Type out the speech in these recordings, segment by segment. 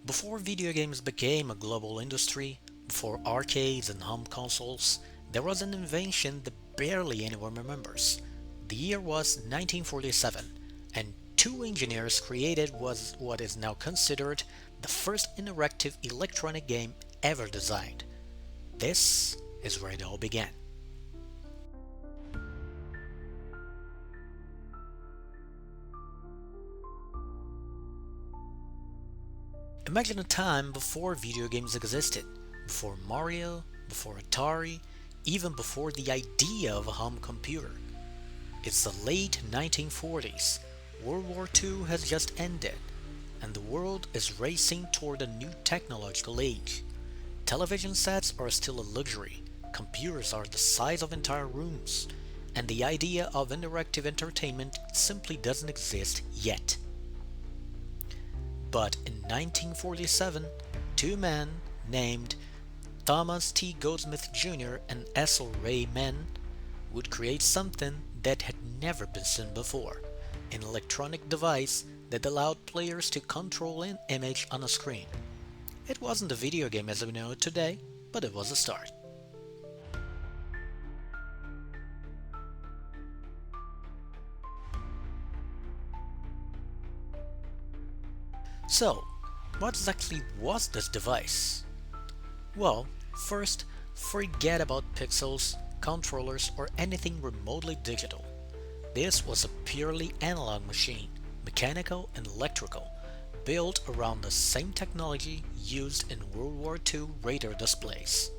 Before video games became a global industry, before arcades and home consoles, there was an invention that barely anyone remembers. The year was 1947, and two engineers created what is now considered the first interactive electronic game ever designed. This is where it all began. Imagine a time before video games existed, before Mario, before Atari, even before the idea of a home computer. It's the late 1940s, World War II has just ended, and the world is racing toward a new technological age. Television sets are still a luxury, computers are the size of entire rooms, and the idea of interactive entertainment simply doesn't exist yet. But in 1947, two men named Thomas T. Goldsmith Jr. and Cecil Ray Mann would create something that had never been seen before, an electronic device that allowed players to control an image on a screen. It wasn't a video game as we know it today, but it was a start. So, what exactly was this device? Well, first, forget about pixels, controllers, or anything remotely digital. This was a purely analog machine, mechanical and electrical, built around the same technology used in World War II radar displays.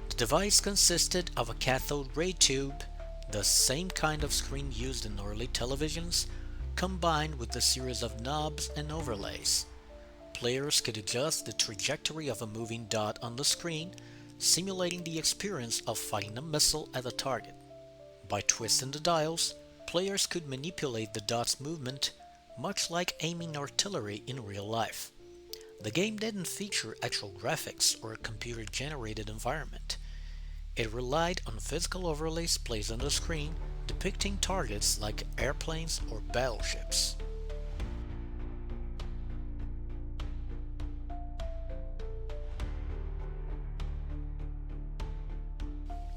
The device consisted of a cathode ray tube, the same kind of screen used in early televisions, combined with a series of knobs and overlays. Players could adjust the trajectory of a moving dot on the screen, simulating the experience of firing a missile at a target. By twisting the dials, players could manipulate the dot's movement, much like aiming artillery in real life. The game didn't feature actual graphics or a computer-generated environment. It relied on physical overlays placed on the screen, depicting targets like airplanes or battleships.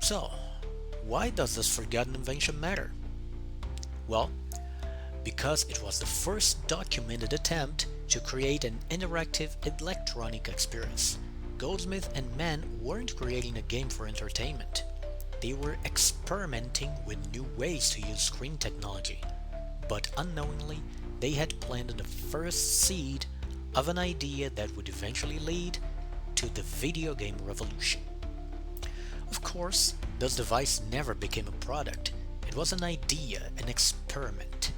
So, why does this forgotten invention matter? Well, because it was the first documented attempt to create an interactive electronic experience. Goldsmith and Mann weren't creating a game for entertainment. They were experimenting with new ways to use screen technology, but unknowingly, they had planted the first seed of an idea that would eventually lead to the video game revolution. Of course, this device never became a product. It was an idea, an experiment.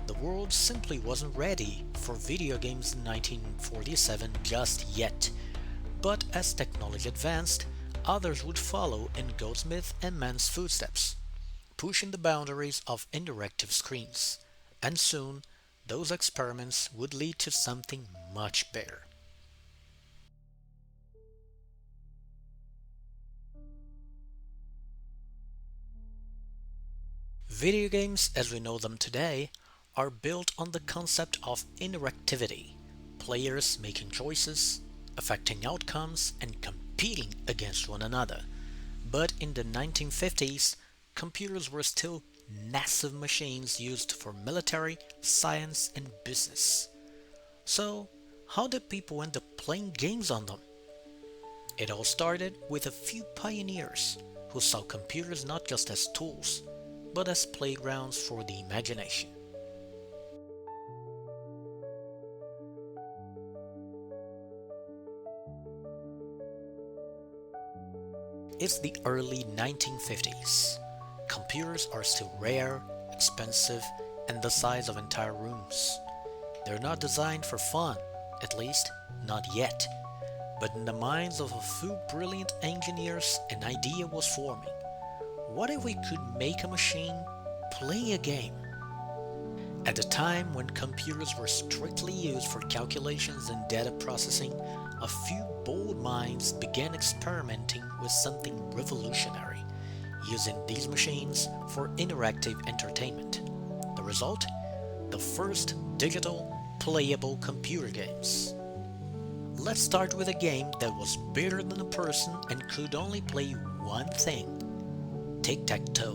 The world simply wasn't ready for video games in 1947 just yet. But as technology advanced, others would follow in Goldsmith and Mann's footsteps, pushing the boundaries of interactive screens. And soon, those experiments would lead to something much better. Video games, as we know them today, are built on the concept of interactivity, players making choices, affecting outcomes, and competing against one another. But in the 1950s, computers were still massive machines used for military, science, and business. So, how did people end up playing games on them? It all started with a few pioneers who saw computers not just as tools, but as playgrounds for the imagination. It's the early 1950s. Computers are still rare, expensive, and the size of entire rooms. They're not designed for fun, at least not yet. But in the minds of a few brilliant engineers, an idea was forming. What if we could make a machine play a game? At the time when computers were strictly used for calculations and data processing, a few bold minds began experimenting with something revolutionary, using these machines for interactive entertainment. The result? The first digital, playable computer games. Let's start with a game that was bigger than a person and could only play one thing: tic-tac-toe.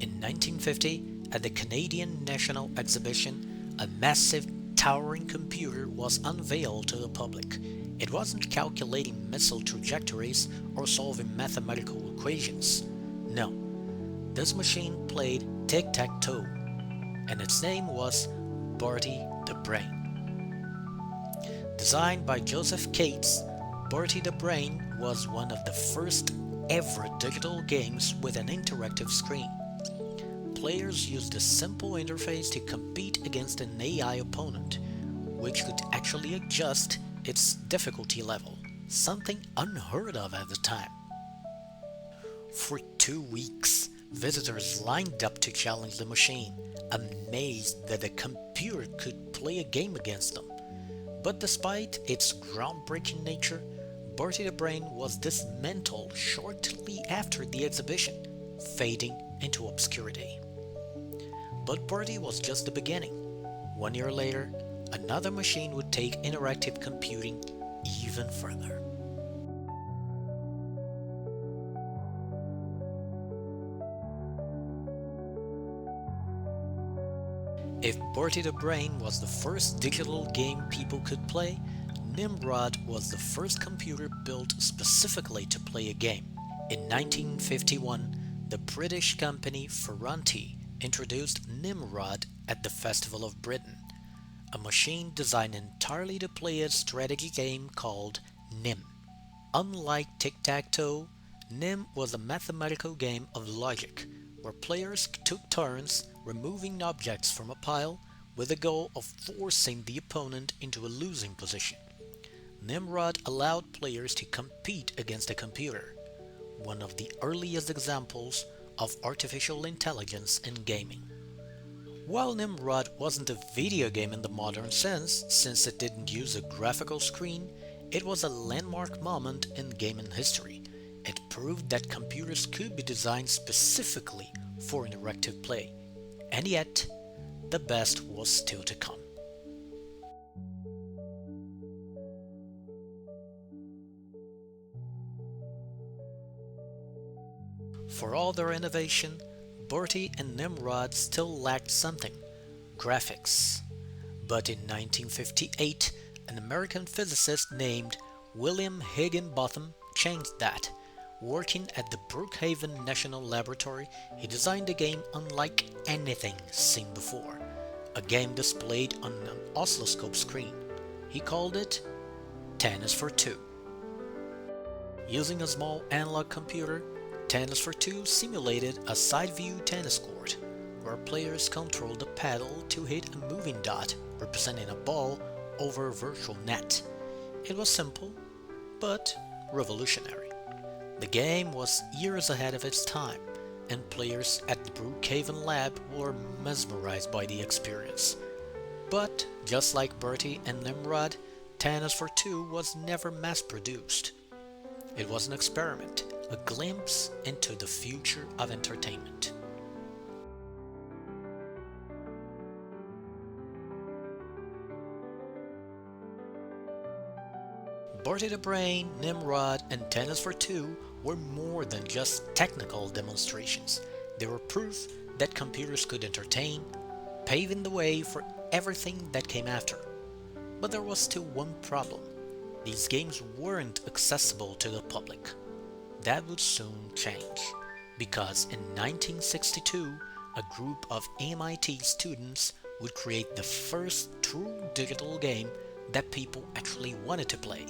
In 1950, at the Canadian National Exhibition, a massive, towering computer was unveiled to the public. It wasn't calculating missile trajectories or solving mathematical equations. No, this machine played tic-tac-toe, and its name was Bertie the Brain. Designed by Joseph Cates, Bertie the Brain was one of the first ever digital games with an interactive screen. Players used a simple interface to compete against an AI opponent, which could actually adjust its difficulty level, something unheard of at the time. For 2 weeks, visitors lined up to challenge the machine, amazed that the computer could play a game against them. But despite its groundbreaking nature, Bertie the Brain was dismantled shortly after the exhibition, fading into obscurity. But Bertie was just the beginning. 1 year later, another machine would take interactive computing even further. If Bertie the Brain was the first digital game people could play, Nimrod was the first computer built specifically to play a game. In 1951, the British company Ferranti introduced Nimrod at the Festival of Britain, a machine designed entirely to play a strategy game called Nim. Unlike tic-tac-toe, Nim was a mathematical game of logic, where players took turns removing objects from a pile with the goal of forcing the opponent into a losing position. Nimrod allowed players to compete against a computer, one of the earliest examples of artificial intelligence in gaming. While Nimrod wasn't a video game in the modern sense, since it didn't use a graphical screen, it was a landmark moment in gaming history. It proved that computers could be designed specifically for interactive play. And yet, the best was still to come. For all their innovation, Bertie and Nimrod still lacked something: graphics. But in 1958, an American physicist named William Higginbotham changed that. Working at the Brookhaven National Laboratory, he designed a game unlike anything seen before, a game displayed on an oscilloscope screen. He called it Tennis for Two. Using a small analog computer, Tennis for Two simulated a side-view tennis court, where players controlled the paddle to hit a moving dot representing a ball over a virtual net. It was simple, but revolutionary. The game was years ahead of its time, and players at the Brookhaven lab were mesmerized by the experience. But, just like Bertie and Nimrod, Tennis for Two was never mass-produced. It was an experiment, a glimpse into the future of entertainment. Bertie the Brain, Nimrod, and Tennis for Two were more than just technical demonstrations. They were proof that computers could entertain, paving the way for everything that came after. But there was still one problem: these games weren't accessible to the public. That would soon change, because in 1962, a group of MIT students would create the first true digital game that people actually wanted to play: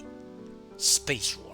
Spacewar.